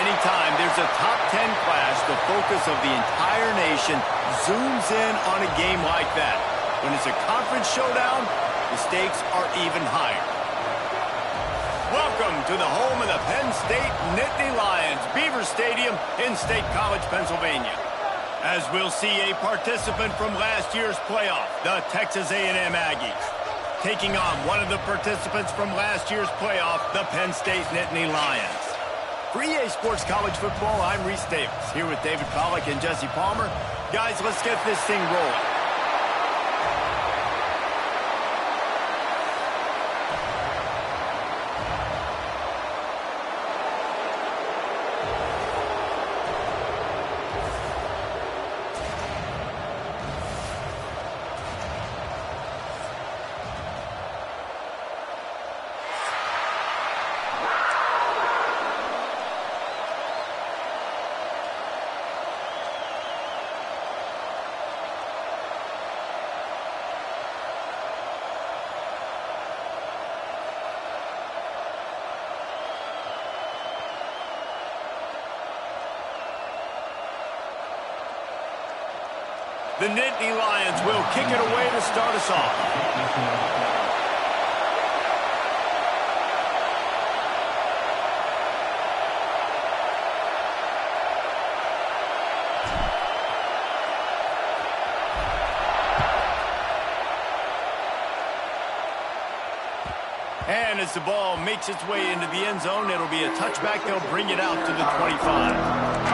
Anytime there's a top 10 clash, the focus of the entire nation zooms in on a game like that. When it's a conference showdown, the stakes are even higher. Welcome to the home of the Penn State Nittany Lions, Beaver Stadium in State College, Pennsylvania. As we'll see a participant from last year's playoff, the Texas A&M Aggies, taking on one of the participants from last year's playoff, the Penn State Nittany Lions. For EA Sports College Football, I'm Reese Davis, here with David Pollack and Jesse Palmer. Guys, let's get this thing rolling. The Nittany Lions will kick it away to start us off. And as the ball makes its way into the end zone, it'll be a touchback. They'll bring it out to the 25.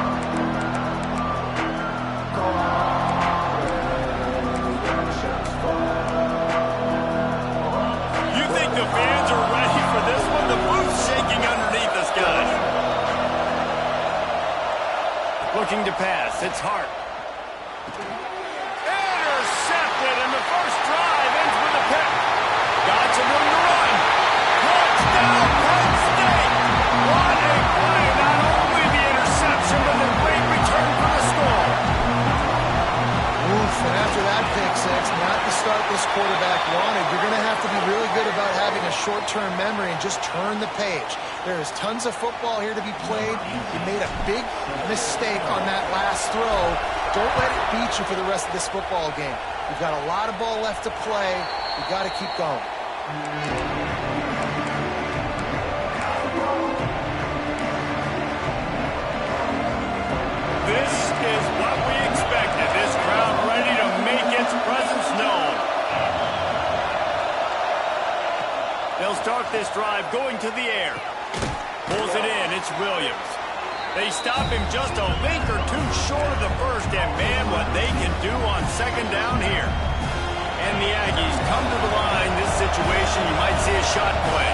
The fans are ready for this one. The booth's shaking underneath us, guys. Looking to pass. It's Hart. Intercepted, and the first drive ends with a pick. Got some room to run. Touchdown, Penn State. What a play. Not only the interception, but the great return for the score. Oof, and after that pick six, not the start this quarterback wanted. You're going to have to be really good about having a short-term memory and just turn the page. There is tons of football here to be played. You made a big mistake on that last throw. Don't let it beat you for the rest of this football game. You've got a lot of ball left to play. You've got to keep going. This is what we expected. This crowd ready to make its presence known. They'll start this drive going to the air. Pulls it in. It's Williams. They stop him just a link or two short of the first, and man, what they can do on second down here. And the Aggies come to the line. This situation, you might see a shot play.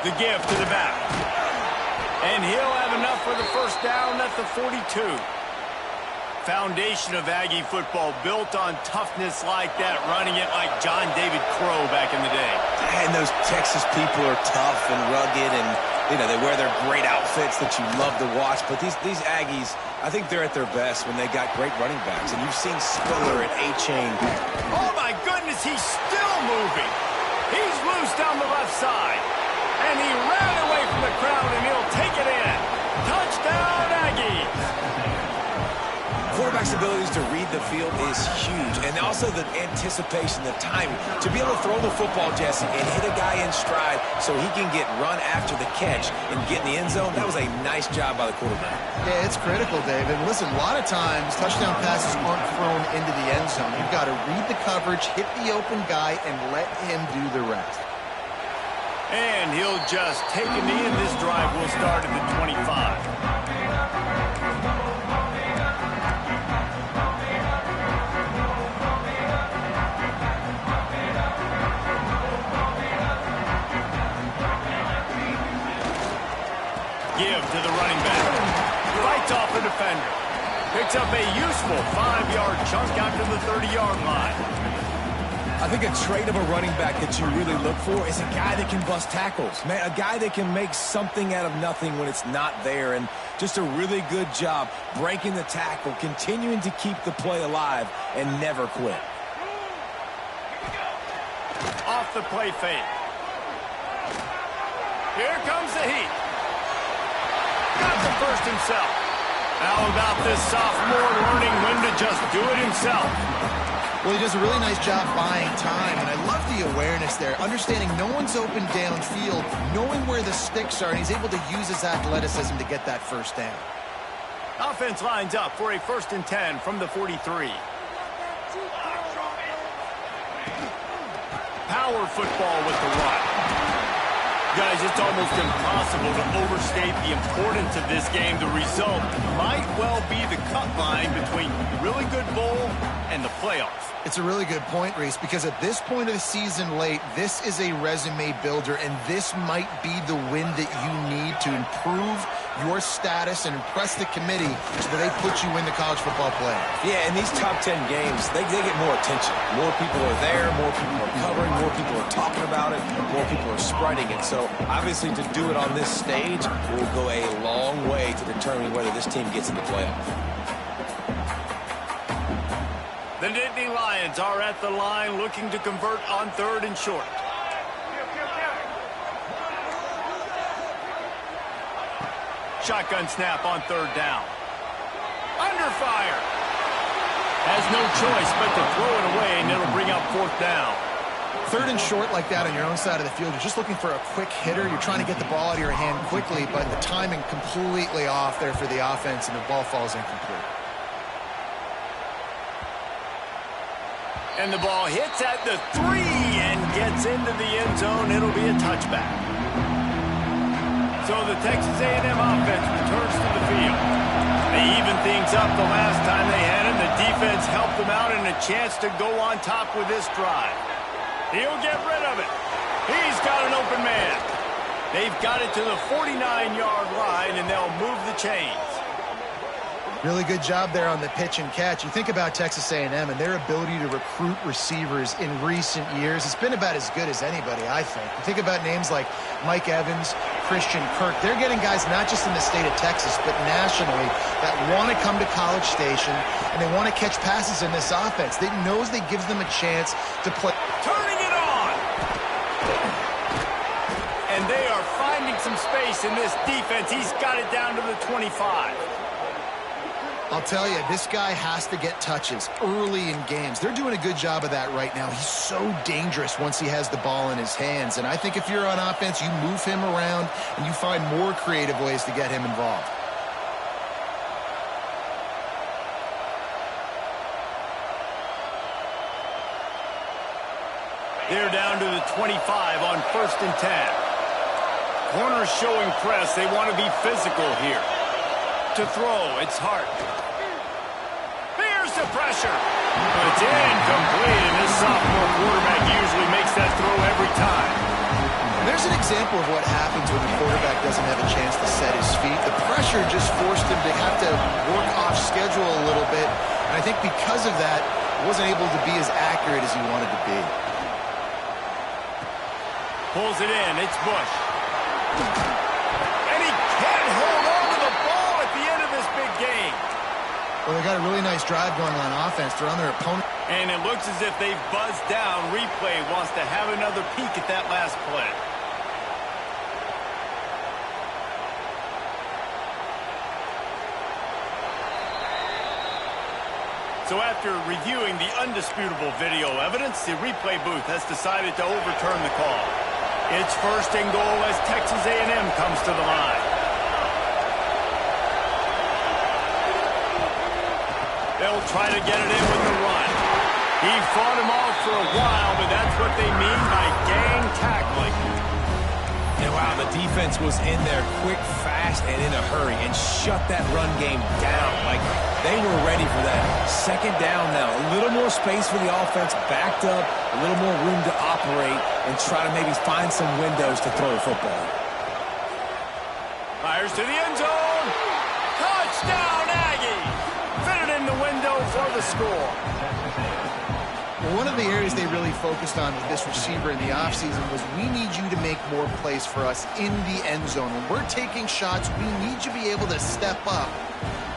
The give to the back. And he'll have enough for the first down at the 42. Foundation of Aggie football built on toughness like that, running it like John David Crow back in the day. And those Texas people are tough and rugged, and they wear their great outfits that you love to watch. But these Aggies, I think they're at their best when they got great running backs. And you've seen Spiller and A-Chain. Oh my goodness, he's still moving. He's loose down the left side. And he ran away from the crowd, and he'll take it in. Touchdown, Aggies. Quarterback's abilities to read the field is huge, and also the anticipation, the timing. To be able to throw the football, Jesse, and hit a guy in stride so he can get run after the catch and get in the end zone, that was a nice job by the quarterback. Yeah, it's critical, David. Listen, a lot of times touchdown passes aren't thrown into the end zone. You've got to read the coverage, hit the open guy, and let him do the rest. And he'll just take a knee, and this drive will start at the 25. Give to the running back. Fights off the defender. Picks up a useful 5-yard chunk after the 30-yard line. I think a trait of a running back that you really look for is a guy that can bust tackles. Man, a guy that can make something out of nothing when it's not there. And just a really good job breaking the tackle, continuing to keep the play alive, and never quit. Off the play fake. Here comes the heat. Got the first himself. How about this sophomore learning when to just do it himself? Well, he does a really nice job buying time, and I love the awareness there, understanding no one's open downfield, knowing where the sticks are, and he's able to use his athleticism to get that first down. Offense lines up for a 1st and 10 from the 43. Power football with the run. Guys, it's almost impossible to overstate the importance of this game. The result might well be the cut line between really good bowl and the playoffs. It's a really good point, Reese, because at this point of the season late, this is a resume builder, and this might be the win that you need to improve your status and impress the committee so that they put you in the college football playoffs. Yeah, in these top 10 games, they get more attention. More people are there, more people are covering, more people are talking about it, more people are spreading it. So, obviously, to do it on this stage will go a long way to determining whether this team gets in the playoffs. The Nittany Lions are at the line looking to convert on 3rd and short. Shotgun snap on 3rd down. Under fire. Has no choice but to throw it away, and it'll bring up 4th down. 3rd and short like that on your own side of the field, you're just looking for a quick hitter. You're trying to get the ball out of your hand quickly, but the timing completely off there for the offense, and the ball falls incomplete. And the ball hits at the 3 and gets into the end zone. It'll be a touchback. So the Texas A&M offense returns to the field. They even things up the last time they had him. The defense helped them out and a chance to go on top with this drive. He'll get rid of it. He's got an open man. They've got it to the 49-yard line, and they'll move the chains. Really good job there on the pitch and catch. You think about Texas A&M and their ability to recruit receivers in recent years. It's been about as good as anybody, I think. You think about names like Mike Evans, Christian Kirk. They're getting guys not just in the state of Texas, but nationally that want to come to College Station, and they want to catch passes in this offense. They knows they gives them a chance to play. Turning it on! And they are finding some space in this defense. He's got it down to the 25. I'll tell you, this guy has to get touches early in games. They're doing a good job of that right now. He's so dangerous once he has the ball in his hands. And I think if you're on offense, you move him around and you find more creative ways to get him involved. They're down to the 25 on 1st and 10. Corners showing press. They want to be physical here. To throw, it's Hart. Here's the pressure. It's incomplete, and this sophomore quarterback usually makes that throw every time. There's an example of what happens when the quarterback doesn't have a chance to set his feet. The pressure just forced him to have to work off schedule a little bit, and I think because of that, he wasn't able to be as accurate as he wanted to be. Pulls it in, it's Bush. And he can't hold on to the ball at the end of this big game. Well, they got a really nice drive going on offense. They're on their opponent. And it looks as if they've buzzed down. Replay wants to have another peek at that last play. So after reviewing the undisputable video evidence, the replay booth has decided to overturn the call. It's 1st and goal as Texas A&M comes to the line. They'll try to get it in with the run. He fought him off for a while, but that's what they mean by gang tackling. And wow, the defense was in there quick, fast, and in a hurry and shut that run game down. Like they were ready for that. 2nd down now. A little more space for the offense, backed up, a little more room to operate and try to maybe find some windows to throw the football. Fires to the end zone. Touchdown, Aggies! Fitted in the window for the score. Well, one of the areas they really focused on with this receiver in the offseason was we need you to make more plays for us in the end zone. When we're taking shots, we need you to be able to step up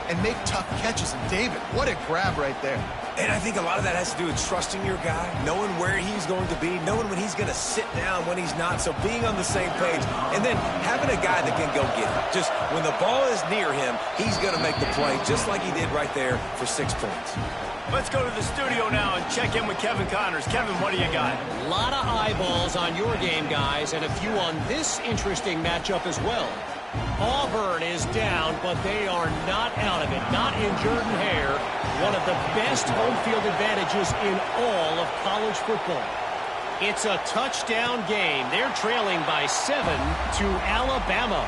and make tough catches. And David, what a grab right there. And I think a lot of that has to do with trusting your guy, knowing where he's going to be, knowing when he's going to sit down, when he's not. So being on the same page, and then having a guy that can go get it. Just when the ball is near him, he's going to make the play, just like he did right there for 6 points. Let's go to the studio now and check in with Kevin Connors. Kevin, what do you got? A lot of eyeballs on your game, guys, and a few on this interesting matchup as well. Auburn is down, but they are not out of it. Not in Jordan Hare, one of the best home field advantages in all of college football. It's a touchdown game. They're trailing by 7 to Alabama.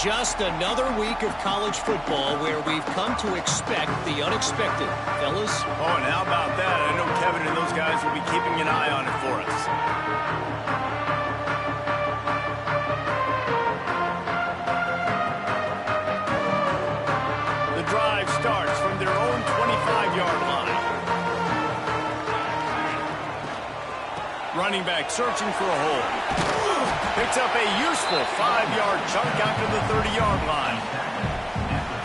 Just another week of college football where we've come to expect the unexpected. Fellas? Oh, and how about that? I know Kevin and those guys will be keeping an eye on it for us. The drive starts from their own 25-yard line. Running back searching for a hole. Picks up a useful 5-yard chunk out to the 30-yard line.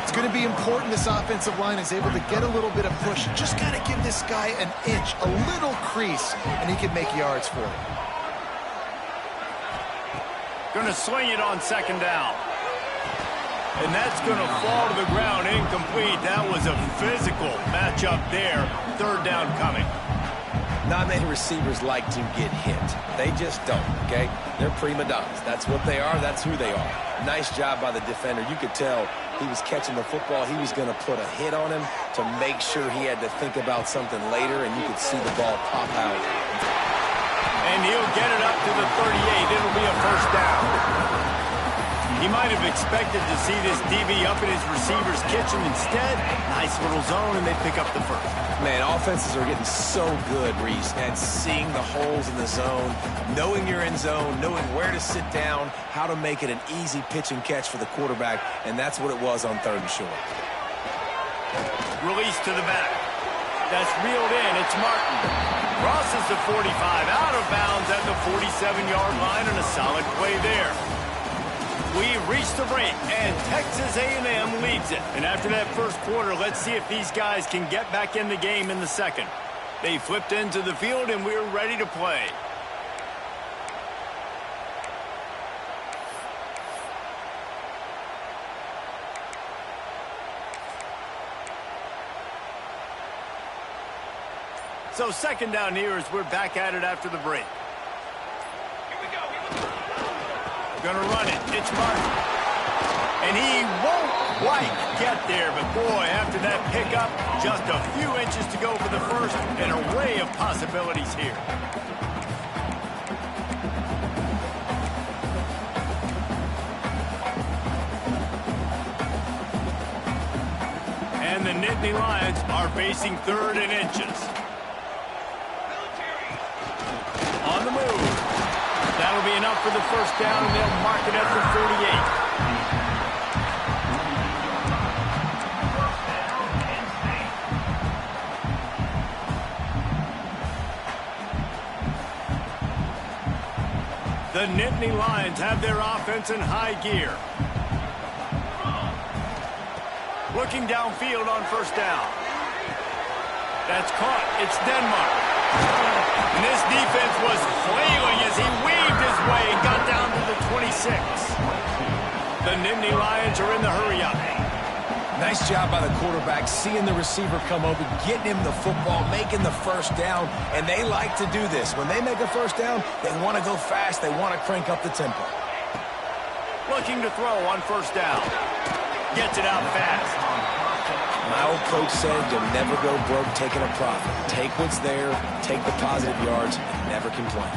It's going to be important this offensive line is able to get a little bit of push. Just got to give this guy an inch, a little crease, and he can make yards for it. Going to swing it on 2nd down. And that's going to fall to the ground incomplete. That was a physical matchup there. 3rd down coming. Not many receivers like to get hit. They just don't, okay? They're prima donnas. That's what they are. That's who they are. Nice job by the defender. You could tell he was catching the football. He was going to put a hit on him to make sure he had to think about something later, and you could see the ball pop out. And he'll get it up to the 38. It'll be a 1st down. He might have expected to see this DB up in his receiver's kitchen. Instead, nice little zone, and they pick up the 1st. Man, offenses are getting so good, Reese, at seeing the holes in the zone, knowing you're in zone, knowing where to sit down, how to make it an easy pitch and catch for the quarterback, and that's what it was on 3rd and short. Release to the back. That's reeled in. It's Martin. Crosses the 45, out of bounds at the 47-yard line, and a solid play there. We've reached the break, and Texas A&M leads it. And after that first quarter, let's see if these guys can get back in the game in the second. They flipped into the field, and we're ready to play. So second down here as we're back at it after the break. Gonna run it. It's Martin. And he won't quite get there, but boy, after that pickup, just a few inches to go for the first, an array of possibilities here. And the Nittany Lions are facing third and inches. On the move. That'll be enough for the first down, and they'll mark it at the 48. The Nittany Lions have their offense in high gear. Looking downfield on first down. That's caught. It's Denmark. And this defense was flailing as he weaved his way and got down to the 26. The Nittany Lions are in the hurry-up. Nice job by the quarterback, seeing the receiver come open, getting him the football, making the first down, and they like to do this. When they make a first down, they want to go fast, they want to crank up the tempo. Looking to throw on first down. Gets it out fast. My old coach said you'll never go broke taking a profit. Take what's there, take the positive yards, and never complain.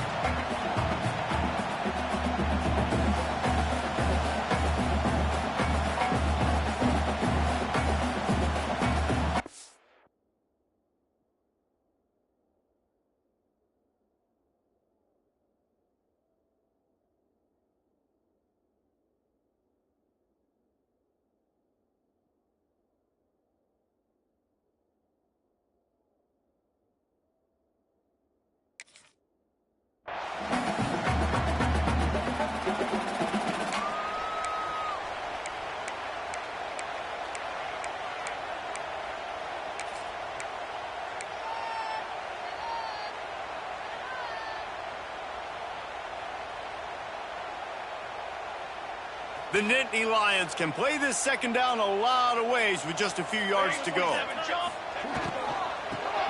The Nittany Lions can play this second down a lot of ways with just a few yards to go.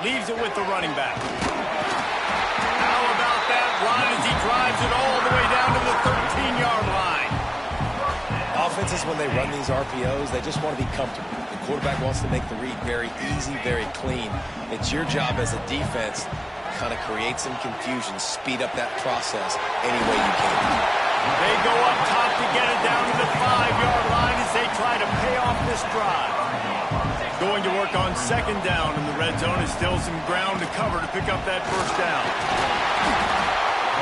Leaves it with the running back. How about that run as he drives it all the way down to the 13-yard line? Offenses, when they run these RPOs, they just want to be comfortable. The quarterback wants to make the read very easy, very clean. It's your job as a defense to kind of create some confusion, speed up that process any way you can. They go up top to get it down to the 5-yard line as they try to pay off this drive. Going to work on second down in the red zone is still some ground to cover to pick up that first down.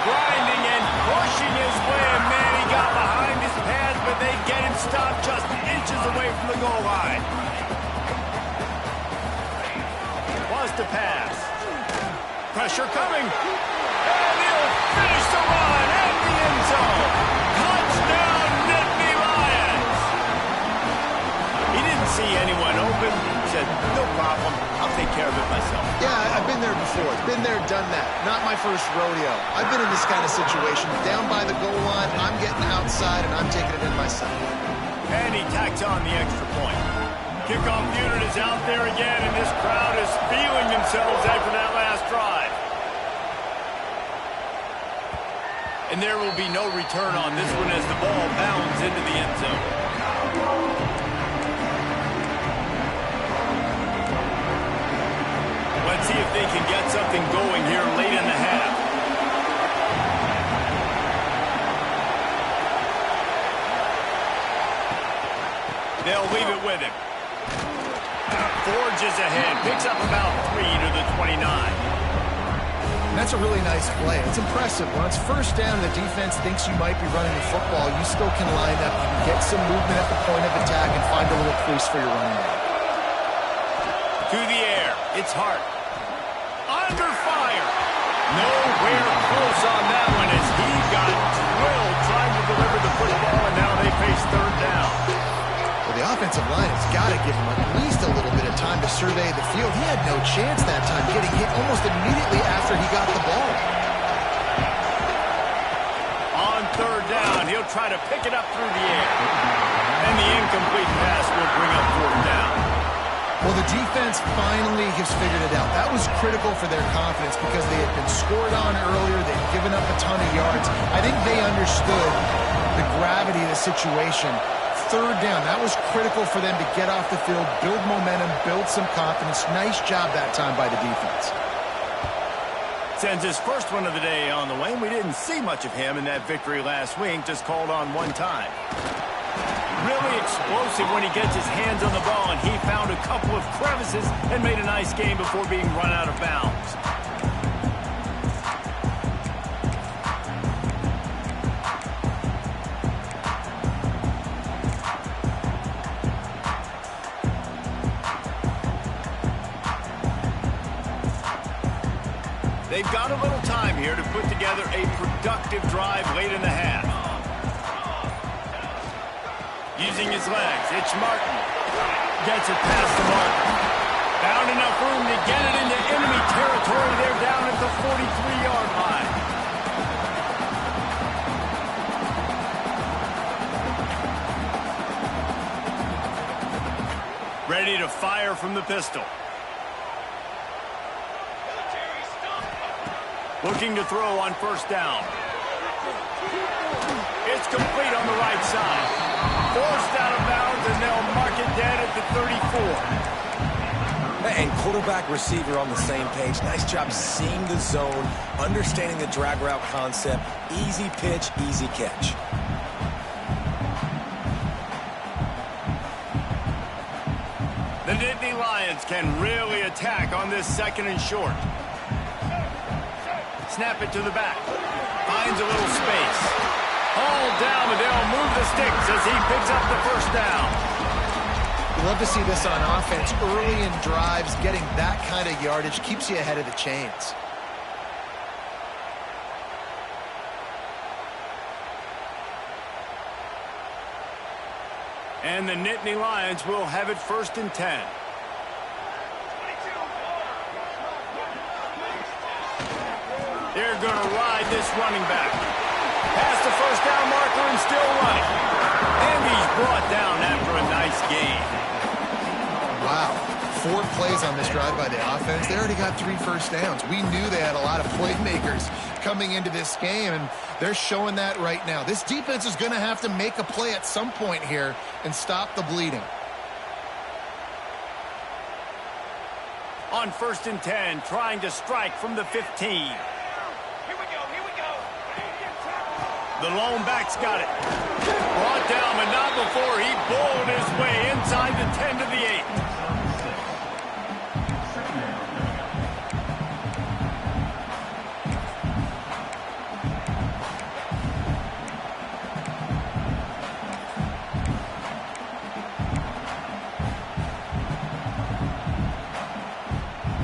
Grinding and pushing his way, and man, he got behind his pads, but they get him stopped just inches away from the goal line. Was to pass. Pressure coming. And he'll finish the run at the end zone. Touchdown, Nittany Lions. He didn't see anyone open. He said, no problem. I'll take care of it myself. Yeah, I've been there before. Been there, done that. Not my first rodeo. I've been in this kind of situation. Down by the goal line, I'm getting outside, and I'm taking it in myself. And he tacks on the extra point. Kickoff unit is out there again, and this crowd is feeling themselves after that last drive. And there will be no return on this one as the ball bounds into the end zone. Let's see if they can get something going here late in the half. They'll leave it with him. Forges ahead, picks up about 3 to the 29. That's a really nice play. It's impressive. When it's first down and the defense thinks you might be running the football, you still can line up, you can get some movement at the point of attack and find a little crease for your running back. To the air. It's Hart. Under fire. Nowhere close on that one as he got drilled trying to deliver the football, and now they face third down. Well, the offensive line has got to give him at least a little bit of time to survey the field. He had no chance that time, getting hit almost immediately after he got the ball. On third down, he'll try to pick it up through the air. And the incomplete pass will bring up fourth down. Well, the defense finally has figured it out. That was critical for their confidence because they had been scored on earlier. They'd given up a ton of yards. I think they understood the gravity of the situation. Third down, that was critical for them to get off the field, build momentum, build some confidence. Nice job that time by the defense. Sends his first one of the day on the way. We didn't see much of him in that victory last week, just called on one time. Really explosive when he gets his hands on the ball, and he found a couple of crevices and made a nice game before being run out of bounds. They've got a little time here to put together a productive drive late in the half. Using his legs, it's Martin. Gets it past the Martin. Found enough room to get it into enemy territory. They're down at the 43-yard line. Ready to fire from the pistol. Looking to throw on first down. It's complete on the right side. Forced out of bounds, and they'll mark it dead at the 34. And quarterback receiver on the same page. Nice job seeing the zone, understanding the drag route concept. Easy pitch, easy catch. The Nittany Lions can really attack on this second and short. Snap it to the back. Finds a little space. All down, but they'll move the sticks as he picks up the first down. You love to see this on offense. Early in drives, getting that kind of yardage keeps you ahead of the chains. And the Nittany Lions will have it 1st and 10. They're going to ride this running back. Past the first down marker and still running. And he's brought down after a nice gain. Wow. 4 plays on this drive by the offense. They already got 3 first downs. We knew they had a lot of playmakers coming into this game, and they're showing that right now. This defense is going to have to make a play at some point here and stop the bleeding. On 1st and 10, trying to strike from the 15. The lone back's got it. Brought down, but not before he bowled his way inside the 10 to the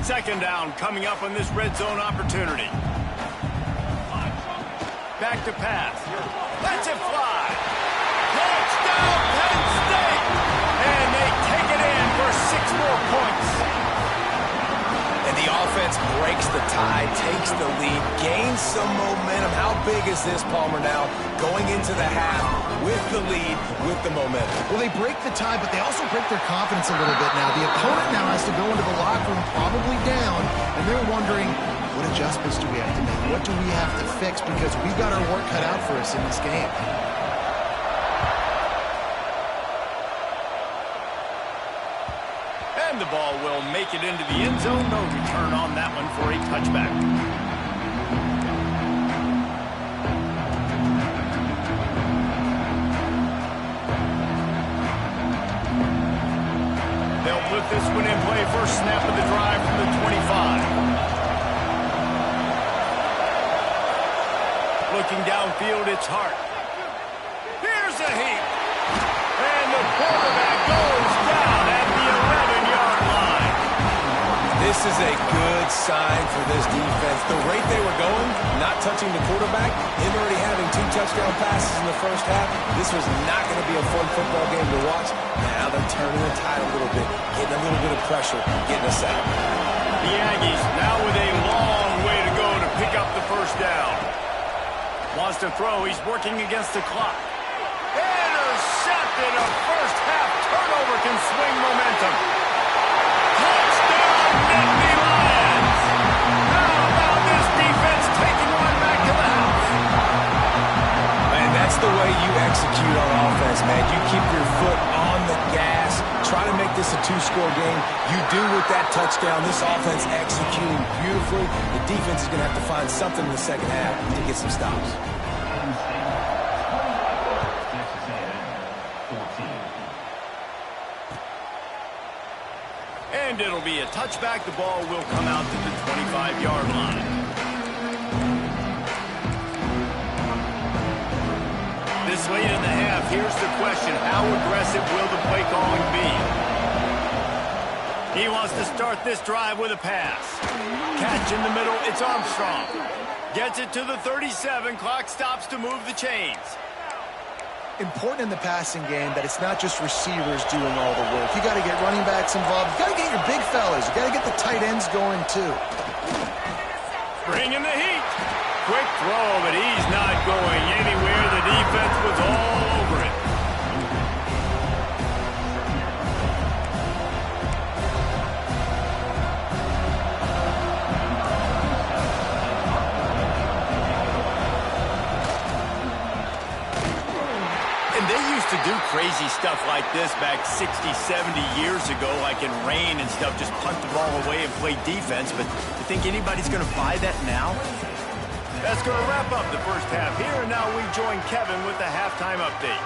8. Second down coming up on this red zone opportunity. Back to pass. Lets it fly. Touchdown, Penn State! And they take it in for 6 more points. And the offense breaks the tie, takes the lead, gains some momentum. How big is this, Palmer, now? Going into the half with the lead, with the momentum. Well, they break the tie, but they also break their confidence a little bit now. The opponent now has to go into the locker room probably down, and they're wondering, what adjustments do we have to make? What do we have to fix? Because we got our work cut out for us in this game. And the ball will make it into the end zone. No return on that one for a touchback. They'll put this one in play. First snap of the drive from the 25. Looking downfield, it's Hart. Here's a heap. And the quarterback goes down at the 11-yard line. This This is a good sign for this defense. The rate they were going, not touching the quarterback, him already having 2 touchdown passes in the first half, this was not going to be a fun football game to watch. Now they're turning the tide a little bit, getting a little bit of pressure, getting us out. The Aggies now with a long way to go to pick up the first down. Wants to throw. He's working against the clock. Intercepted. A first half turnover can swing momentum. Touchdown, Nittany Lions. How about this defense taking one back to the house? Man, that's the way you execute on offense, man. You keep your foot on the gas. Try to make this a 2-score game. You do with that touchdown. This offense executing beautifully. The defense is going to have to find something in the second half to get some stops. And it'll be a touchback. The ball will come out to the 25-yard line. This late in the half, here's the question. How aggressive will the play calling be? He wants to start this drive with a pass. Catch in the middle, it's Armstrong. Gets it to the 37. Clock stops to move the chains. Important in the passing game that it's not just receivers doing all the work. You got to get running backs involved. You got to get your big fellas. You got to get the tight ends going too. Bringing the heat. Quick throw, but he's not going anywhere. The defense was all over it. And they used to do crazy stuff like this back 60, 70 years ago, like in rain and stuff, just punt the ball away and play defense. But you think anybody's going to buy that now? That's going to wrap up the first half here, and now we join Kevin with the halftime update.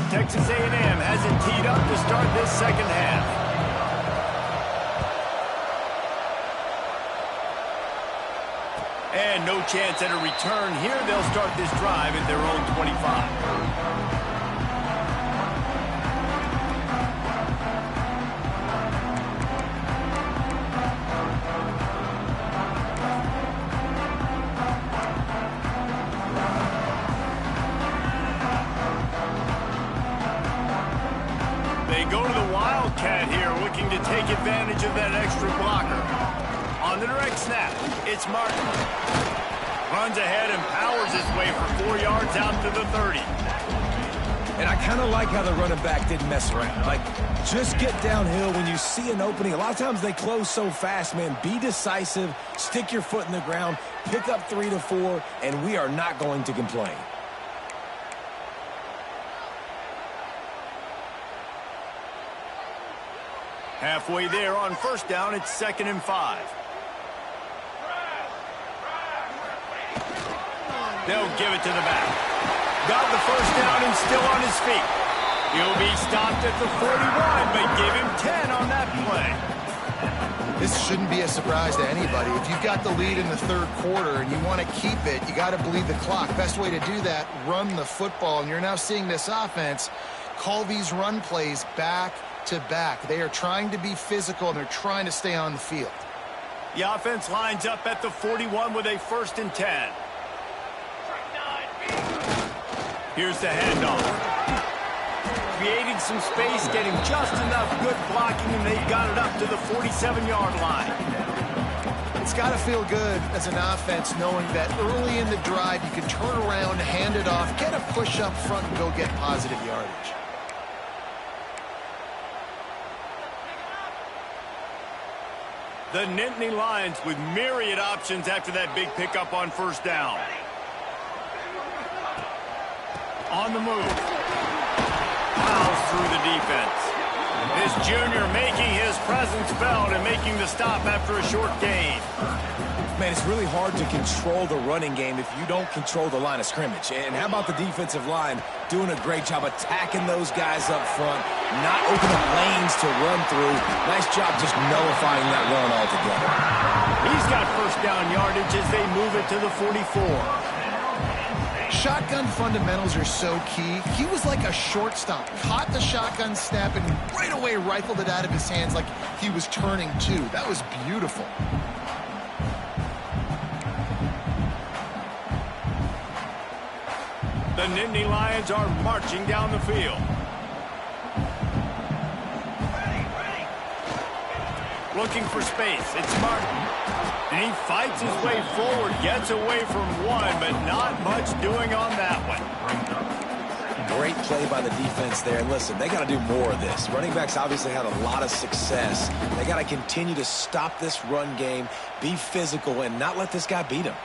Texas A&M has it teed up to start this second half. And no chance at a return here. They'll start this drive at their own 25. Go to the Wildcat here, looking to take advantage of that extra blocker. On the direct snap, it's Martin. Runs ahead and powers his way for 4 yards out to the 30. And I kind of like how the running back didn't mess around. Like, just get downhill when you see an opening. A lot of times they close so fast, man. Be decisive, stick your foot in the ground, pick up 3 to 4, and we are not going to complain. Halfway there on first down, it's 2nd and 5. They'll give it to the back. Got the first down and still on his feet. He'll be stopped at the 41, but give him 10 on that play. This shouldn't be a surprise to anybody. If you've got the lead in the third quarter and you want to keep it, you got to bleed the clock. Best way to do that, run the football. And you're now seeing this offense call these run plays back to back. They are trying to be physical, and they're trying to stay on the field. The offense lines up at the 41 with a 1st and 10. Here's the handoff. Creating some space, getting just enough good blocking, and they've got it up to the 47-yard line. It's got to feel good as an offense knowing that early in the drive you can turn around, hand it off, get a push up front, and go get positive yardage. The Nittany Lions with myriad options after that big pickup on first down. On the move. Plows through the defense. This junior making his presence felt and making the stop after a short gain. Man, it's really hard to control the running game if you don't control the line of scrimmage. And how about the defensive line doing a great job attacking those guys up front, not opening up lanes to run through. Nice job just nullifying that run altogether. He's got first down yardage as they move it to the 44. Shotgun fundamentals are so key. He was like a shortstop. Caught the shotgun snap and right away rifled it out of his hands like he was turning two. That was beautiful. The Nittany Lions are marching down the field. Looking for space. It's Martin. And he fights his way forward, gets away from one, but not much doing on that one. Great play by the defense there. And listen, they got to do more of this. Running backs obviously had a lot of success. They got to continue to stop this run game, be physical, and not let this guy beat him.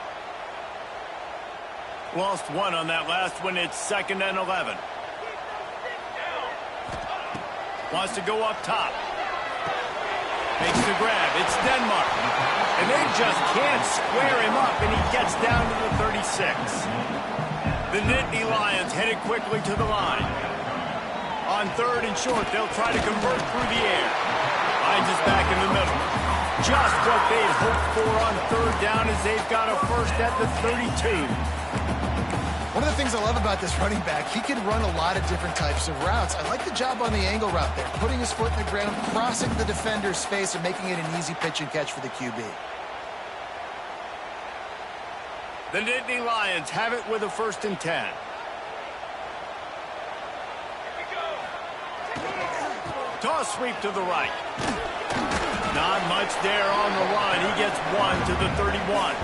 Lost one on that last one. It's 2nd and 11. Wants to go up top. Makes the grab. It's Denmark. And they just can't square him up, and he gets down to the 36. The Nittany Lions headed quickly to the line. On 3rd and short, they'll try to convert through the air. Finds us back in the middle. Just what they'd hoped for on 3rd down as they've got a first at the 32. One of the things I love about this running back, he can run a lot of different types of routes. I like the job on the angle route there, putting his foot in the ground, crossing the defender's face, and making it an easy pitch and catch for the QB. The Nittany Lions have it with a 1st and 10. Toss sweep to the right. Not much there on the run. He gets 1 to the 31.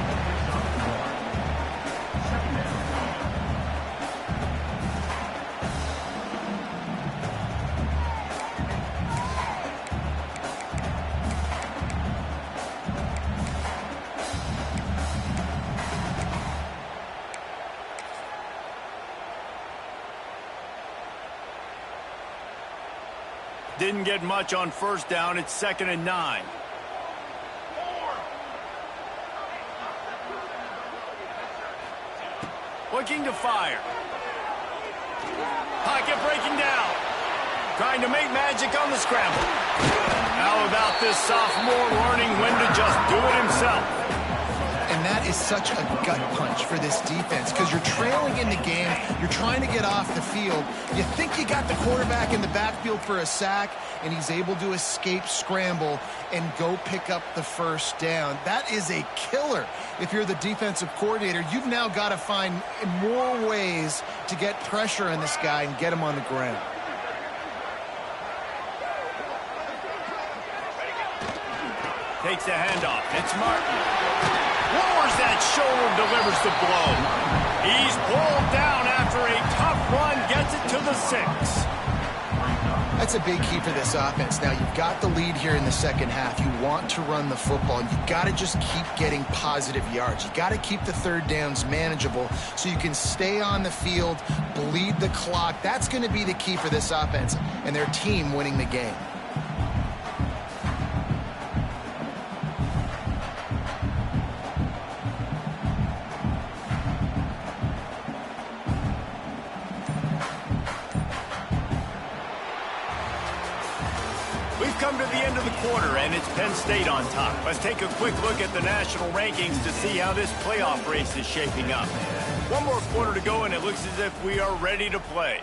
Didn't get much on 1st down. It's 2nd and 9. Looking to fire. Pocket breaking down. Trying to make magic on the scramble. How about this sophomore learning when to just do it himself? And that is such a gut punch for this defense because you're trailing in the game. You're trying to get off the field. You think you got the quarterback in the backfield for a sack, and he's able to escape scramble and go pick up the 1st down. That is a killer. If you're the defensive coordinator, you've now got to find more ways to get pressure on this guy and get him on the ground. Takes a handoff. It's Martin. Lowers that shoulder, delivers the blow. He's pulled down after a tough run, gets it to the 6. That's a big key for this offense. Now, you've got the lead here in the 2nd half. You want to run the football, and you've got to just keep getting positive yards. You've got to keep the 3rd downs manageable so you can stay on the field, bleed the clock. That's going to be the key for this offense and their team winning the game. Come to the end of the quarter, and it's Penn State on top. Let's take a quick look at the national rankings to see how this playoff race is shaping up. One more quarter to go, and it looks as if we are ready to play.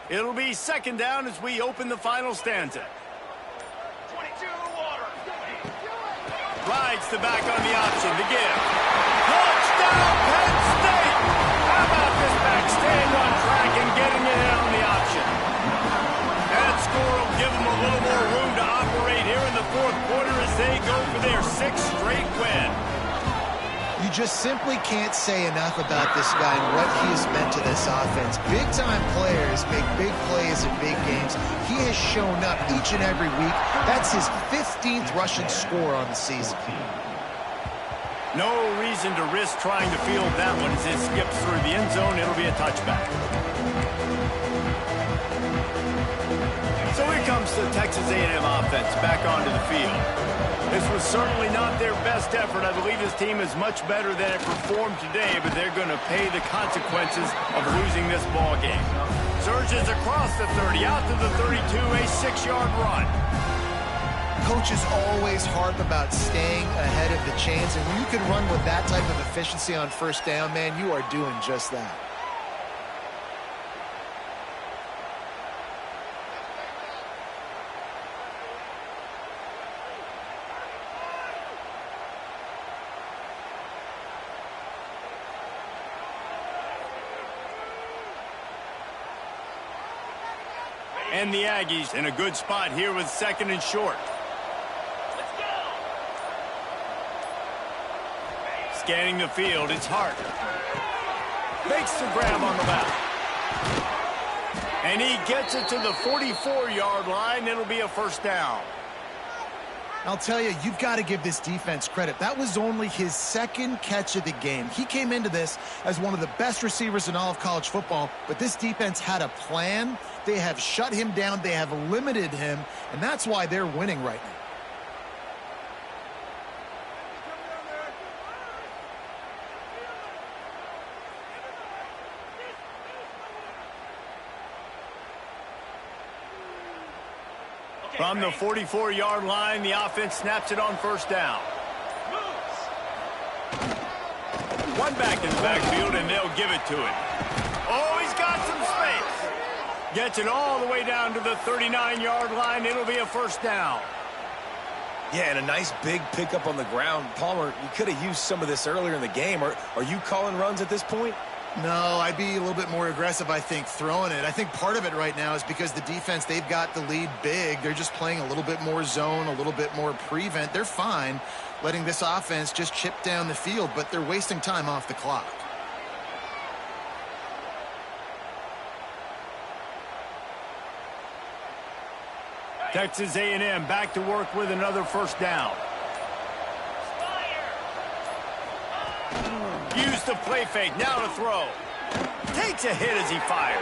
It'll be 2nd down as we open the final stanza. Rides the back on the option to give. Touchdown, Penn State! How about this back staying on track and getting it in on the option? That score will give them a little more room to operate here in the 4th quarter as they go for their 6th straight win. You just simply can't say enough about this guy and what he has meant to this offense. Big-time players make big plays in big games. He has shown up each and every week. That's his 15th rushing score on the season. No reason to risk trying to field that one as it skips through the end zone. It'll be a touchback. So here comes the Texas A&M offense back onto the field. This was certainly not their best effort. I believe this team is much better than it performed today, but they're going to pay the consequences of losing this ball game. Surges across the 30, out to the 32, a 6-yard run. Coaches always harp about staying ahead of the chains, and when you can run with that type of efficiency on first down, man, you are doing just that. And the Aggies in a good spot here with 2nd and short. Scanning the field, it's Hart. Makes the grab on the left. And he gets it to the 44-yard line. It'll be a first down. I'll tell you, you've got to give this defense credit. That was only his 2nd catch of the game. He came into this as one of the best receivers in all of college football, but this defense had a plan. They have shut him down. They have limited him, and that's why they're winning right now. From the 44-yard line, the offense snaps it on first down. One back in the backfield, and they'll give it to him. Oh, he's got some space. Gets it all the way down to the 39-yard line. It'll be a first down. Yeah, and a nice big pickup on the ground. Palmer, you could have used some of this earlier in the game. Are you calling runs at this point? No, I'd be a little bit more aggressive, I think, throwing it. I think part of it right now is because the defense, they've got the lead big. They're just playing a little bit more zone, a little bit more prevent. They're fine letting this offense just chip down the field, but they're wasting time off the clock. Texas A&M back to work with another first down. Use the play fake, now to throw. Takes a hit as he fires.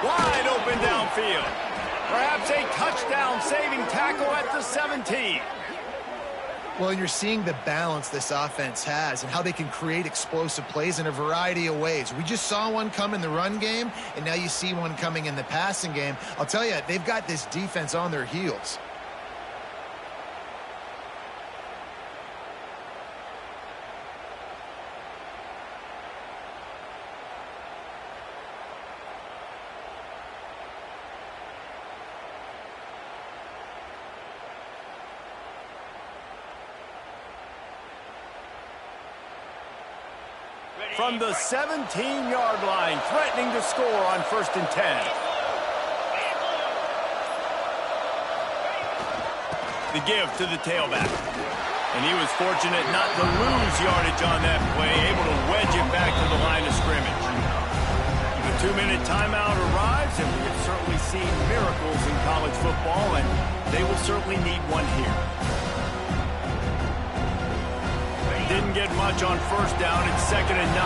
Wide open downfield. Perhaps a touchdown-saving tackle at the 17. Well, and you're seeing the balance this offense has and how they can create explosive plays in a variety of ways. We just saw one come in the run game, and now you see one coming in the passing game. I'll tell you, they've got this defense on their heels. From the 17-yard line, threatening to score on 1st and 10. The give to the tailback. And he was fortunate not to lose yardage on that play, able to wedge it back to the line of scrimmage. The 2-minute timeout arrives, and we have certainly seen miracles in college football, and they will certainly need one here. Didn't get much on first down. It's 2nd and 9.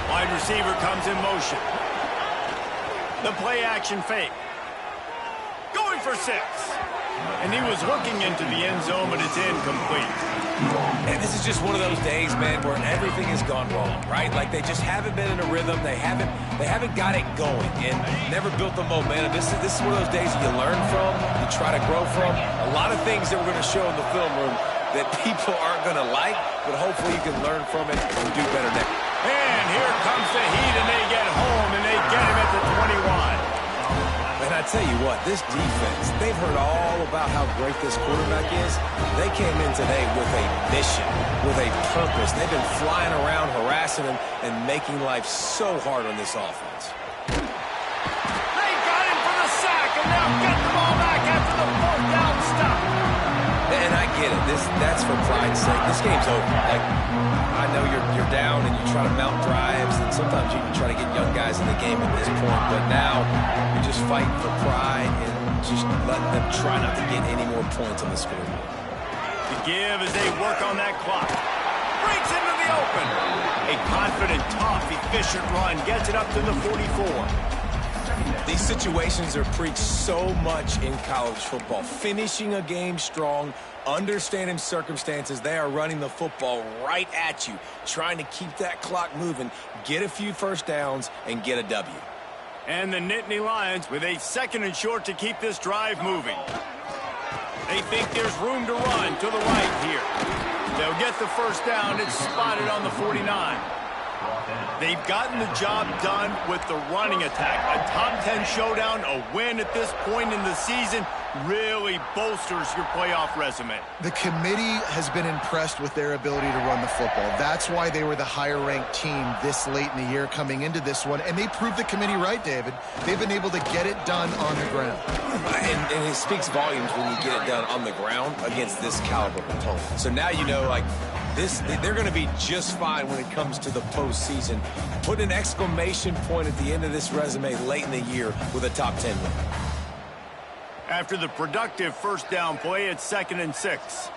Wide receiver comes in motion. The play action fake. Going for 6. And he was looking into the end zone, but it's incomplete. And this is just one of those days, man, where everything has gone wrong, right? Like they just haven't been in a rhythm. They haven't got it going and never built the momentum. This is one of those days that you learn from, you try to grow from. A lot of things that we're going to show in the film room that people aren't going to like, but hopefully you can learn from it and do better next. And here comes the heat, and they get home, and they get him at the 21. And I tell you what, this defense, they've heard all about how great this quarterback is. They came in today with a mission, with a purpose. They've been flying around, harassing him, and making life so hard on this offense. They got him for the sack, and now get the ball back after the 4th down stop. And I get it. That's for pride's sake. This game's over. Like, I know you're down and you try to mount drives, and sometimes you can try to get young guys in the game at this point. But now you're just fighting for pride and just letting them try not to get any more points on the scoreboard. The give as they work on that clock. Breaks into the open. A confident, tough, efficient run gets it up to the 44. These These situations are preached so much in college football. Finishing a game strong, understanding circumstances. They are running the football right at you, trying to keep that clock moving, get a few first downs, and get a W. And the Nittany Lions with a 2nd and short to keep this drive moving. They think there's room to run to the right here. They'll get the first down. It's spotted on the 49. They've gotten the job done with the running attack. A top 10 showdown, a win at this point in the season really bolsters your playoff resume. The committee has been impressed with their ability to run the football. That's why they were the higher-ranked team this late in the year coming into this one, and they proved the committee right, David. They've been able to get it done on the ground. And it speaks volumes when you get it done on the ground against this caliber of opponent. So now you know, like, they're going to be just fine when it comes to the postseason. Put an exclamation point at the end of this resume late in the year with a top 10 win. After the productive first down play, it's 2nd and 6.